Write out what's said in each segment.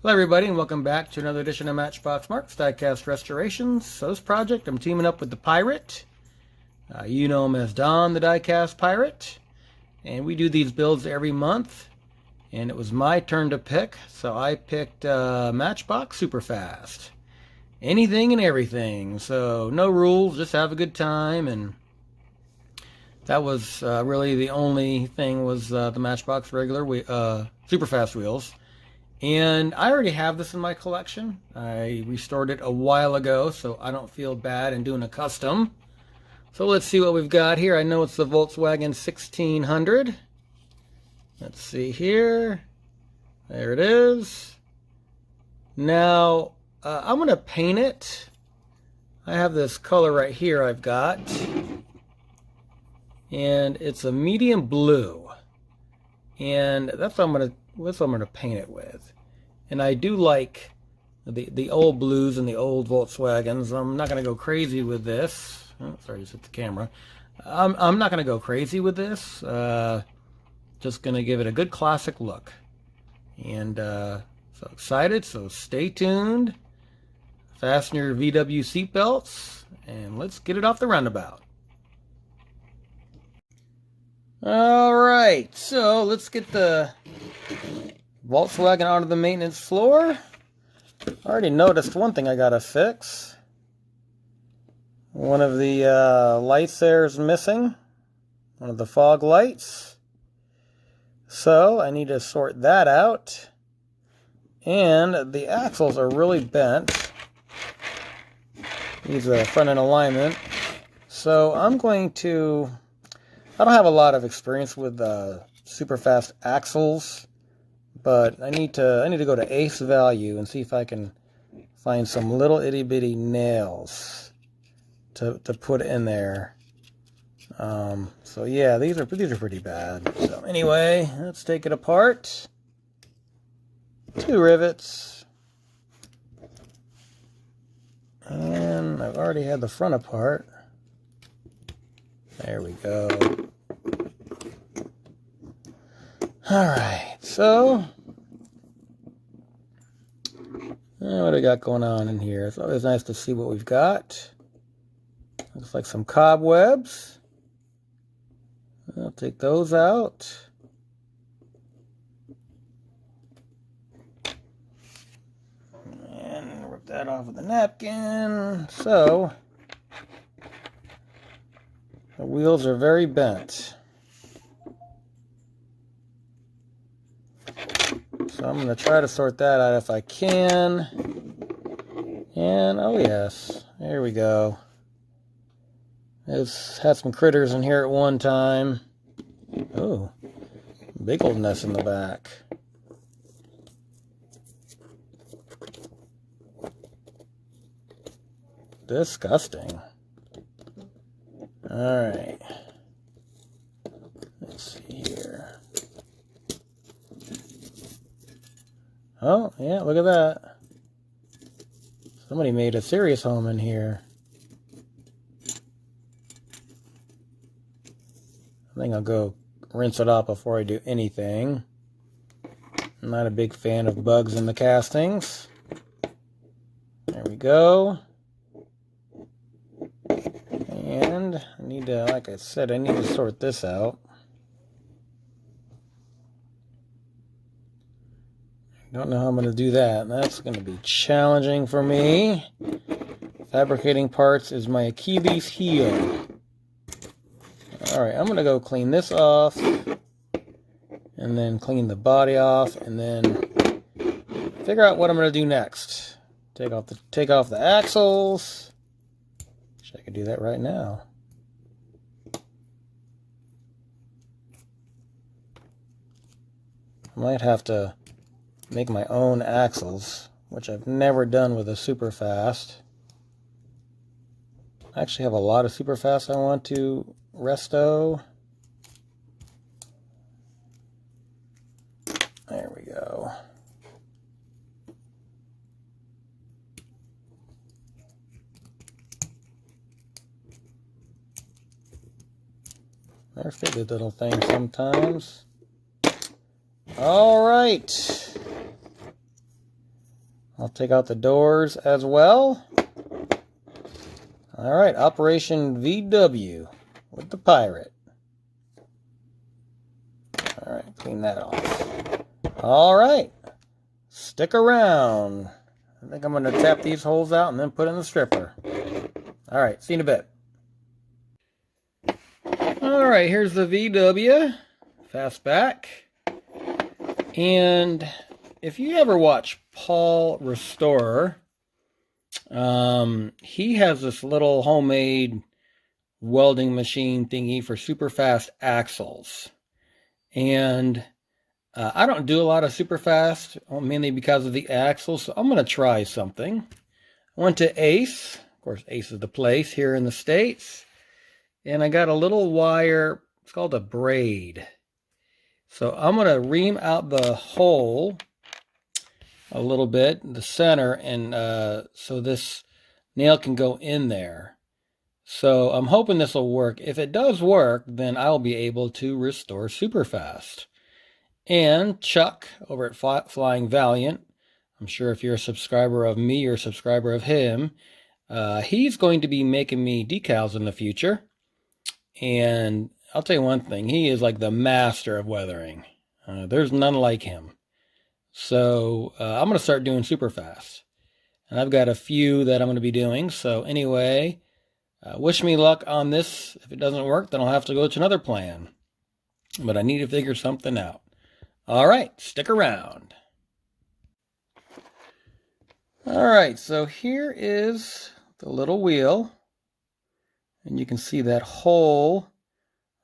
Hello everybody and welcome back to another edition of Matchbox Mark's Diecast Restorations. So this project I'm teaming up with the Pirate. You know him as Don the Diecast Pirate. And we do these builds every month. And it was my turn to pick. So I picked Matchbox Superfast. Anything and everything. So no rules, just have a good time. And that was really the only thing was the Matchbox regular Superfast wheels. And I already have this in my collection. I restored it a while ago, so I don't feel bad in doing a custom. So let's see what we've got here. I know it's the Volkswagen 1600. Let's see here. There it is. Now, I'm going to paint it. I have this color right here I've got. And it's a medium blue. And that's what I'm going to paint it with. And I do like the old blues and the old Volkswagens. I'm not going to go crazy with this. Oh, sorry, just hit the camera. I'm not going to go crazy with this. Just going to give it a good classic look. And so excited, so stay tuned. Fasten your VW seatbelts, and let's get it off the roundabout. Alright, so let's get the Volkswagen onto the maintenance floor. I already noticed one thing I gotta fix. One of the lights there is missing. One of the fog lights. So I need to sort that out. And the axles are really bent. These are front end alignment. So I'm going to... I don't have a lot of experience with super fast axles, but I need to go to Ace Value and see if I can find some little itty bitty nails to put in there. So yeah, these are pretty bad. So anyway, let's take it apart. 2 rivets, and I've already had the front apart. There we go. Alright, so what do we got going on in here? It's always nice to see what we've got. Looks like some cobwebs. I'll take those out. And rip that off with a napkin. So the wheels are very bent. So I'm going to try to sort that out if I can. And, oh yes, there we go. It's had some critters in here at one time. Oh, big old mess in the back. Disgusting. Alright. Let's see here. Oh, yeah, look at that. Somebody made a serious home in here. I think I'll go rinse it off before I do anything. I'm not a big fan of bugs in the castings. There we go. And I need to, like I said, I need to sort this out. Don't know how I'm going to do that. That's going to be challenging for me. Fabricating parts is my Achilles heel. Alright, I'm going to go clean this off. And then clean the body off. And then figure out what I'm going to do next. Take off the axles. Wish I could do that right now. I might have to make my own axles, which I've never done with a Superfast. I actually have a lot of Superfast I want to resto. There we go. They're fidget little things sometimes. All right. I'll take out the doors as well. All right, Operation VW with the Pirate. All right, clean that off. All right, stick around. I think I'm going to tap these holes out and then put in the stripper. All right, see you in a bit. All right, here's the VW Fastback. And if you ever watch Paul Restorer, he has this little homemade welding machine thingy for super fast axles. And I don't do a lot of super fast, mainly because of the axles, so I'm going to try something. I went to Ace. Of course, Ace is the place here in the States. And I got a little wire. It's called a braid. So I'm going to ream out the hole a little bit, the center, and so this nail can go in there. So I'm hoping this will work. If it does work, then I'll be able to restore super fast. And Chuck over at Flying Valiant, I'm sure if you're a subscriber of me, you're a subscriber of him, he's going to be making me decals in the future. And I'll tell you one thing, he is like the master of weathering. There's none like him. So I'm going to start doing super fast. And I've got a few that I'm going to be doing. So anyway, wish me luck on this. If it doesn't work, then I'll have to go to another plan. But I need to figure something out. All right, stick around. All right, so here is the little wheel. And you can see that hole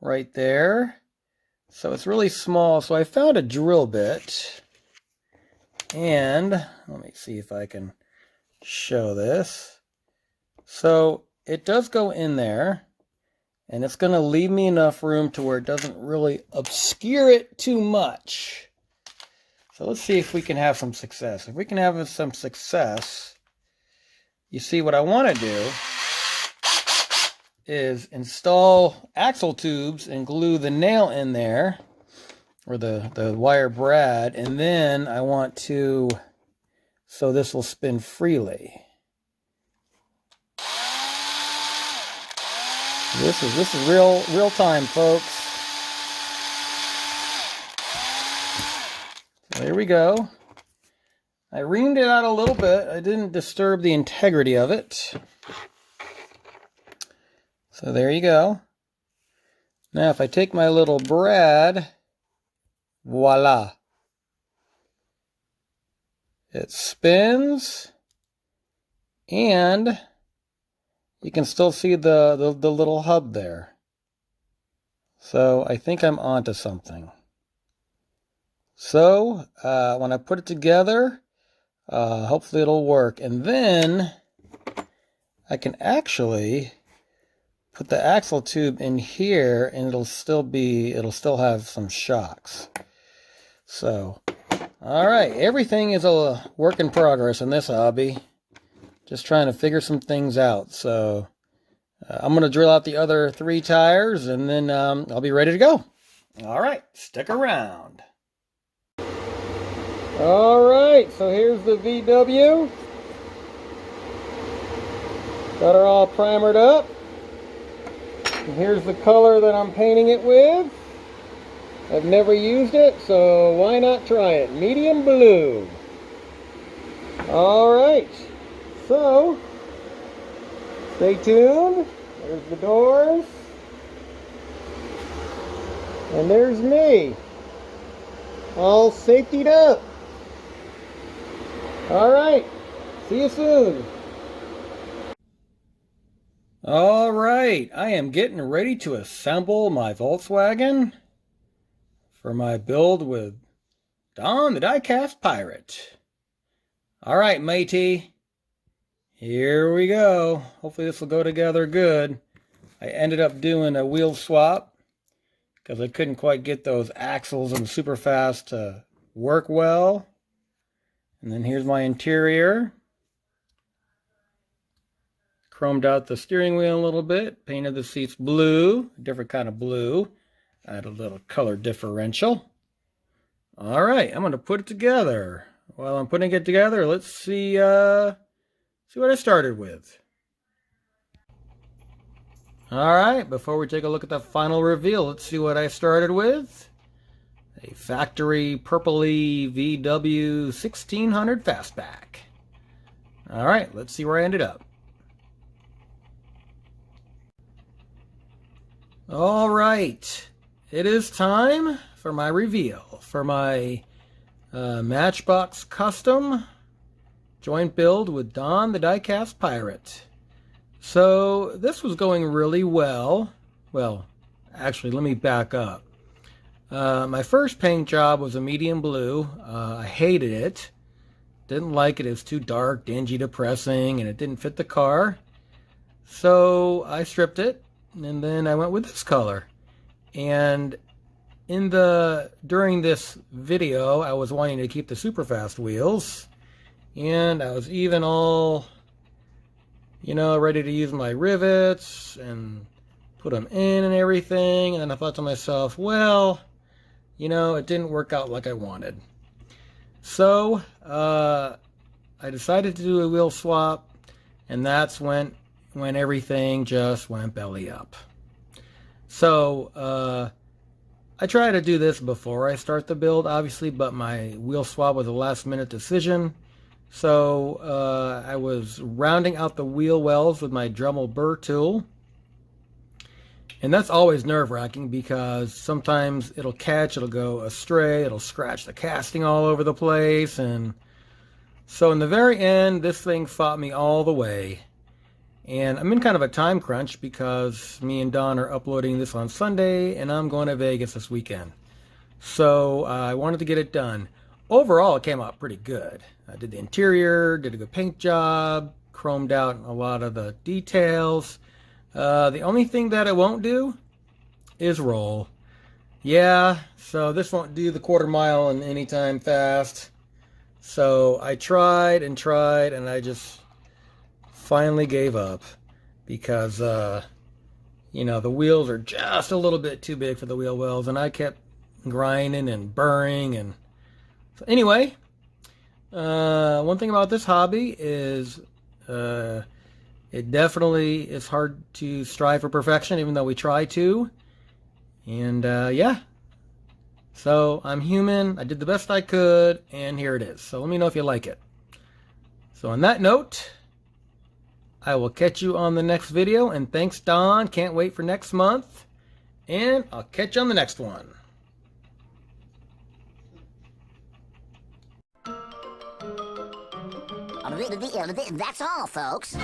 right there. So it's really small. So I found a drill bit. And let me see if I can show this. So it does go in there. And it's going to leave me enough room to where it doesn't really obscure it too much. So let's see if we can have some success. If we can have some success, you see what I want to do is install axle tubes and glue the nail in there, or the wire brad, and then I want to, so this will spin freely. This is real time, folks. So there we go. I reamed it out a little bit. I didn't disturb the integrity of it. So there you go. Now if I take my little brad, voila. It spins, and you can still see the little hub there. So I think I'm onto something. So when I put it together, hopefully it'll work. And then I can actually put the axle tube in here, and it'll still have some shocks. So, all right, everything is a work in progress in this hobby. Just trying to figure some things out. So I'm going to drill out the other 3 tires, and then I'll be ready to go. All right, stick around. All right, so here's the VW. Got her all primered up. And here's the color that I'm painting it with. I've never used it, so why not try it? Medium blue. All right. So, stay tuned. There's the doors. And there's me. All safetied up. All right. See you soon. All right. I am getting ready to assemble my Volkswagen for my build with Don the Diecast Pirate. All right, matey. Here we go. Hopefully this will go together good. I ended up doing a wheel swap because I couldn't quite get those axles and super fast to work well. And then here's my interior. Chromed out the steering wheel a little bit. Painted the seats blue, a different kind of blue. Add a little color differential. All right, I'm going to put it together. while I'm putting it together, let's see what I started with. Alright, before we take a look at the final reveal, let's see what I started with. A factory purpley VW 1600 Fastback. Alright, let's see where I ended up. Alright, it is time for my reveal for my Matchbox Custom joint build with Don the Diecast Pirate. So this was going really well. Well, actually, let me back up. My first paint job was a medium blue. I hated it. Didn't like it. It was too dark, dingy, depressing, and it didn't fit the car. So I stripped it, and then I went with this color. And during this video, I was wanting to keep the super fast wheels, and I was even all, ready to use my rivets and put them in and everything. And then I thought to myself, well, it didn't work out like I wanted. So I decided to do a wheel swap, and that's when everything just went belly up. So I try to do this before I start the build, obviously, but my wheel swap was a last minute decision. So I was rounding out the wheel wells with my Dremel burr tool. And that's always nerve-wracking because sometimes it'll go astray, it'll scratch the casting all over the place. And so in the very end, this thing fought me all the way. And I'm in kind of a time crunch because me and Don are uploading this on Sunday, and I'm going to Vegas this weekend. So I wanted to get it done. Overall, it came out pretty good. I did the interior, did a good paint job, chromed out a lot of the details. The only thing that it won't do is roll. Yeah, so this won't do the quarter mile in any time fast. So I tried, and I just finally gave up because, the wheels are just a little bit too big for the wheel wells, and I kept grinding and burring. And so anyway, one thing about this hobby is it definitely is hard to strive for perfection, even though we try to. And yeah, so I'm human. I did the best I could, and here it is. So let me know if you like it. So on that note, I will catch you on the next video, and thanks, Don. Can't wait for next month, and I'll catch you on the next one. That's all, folks.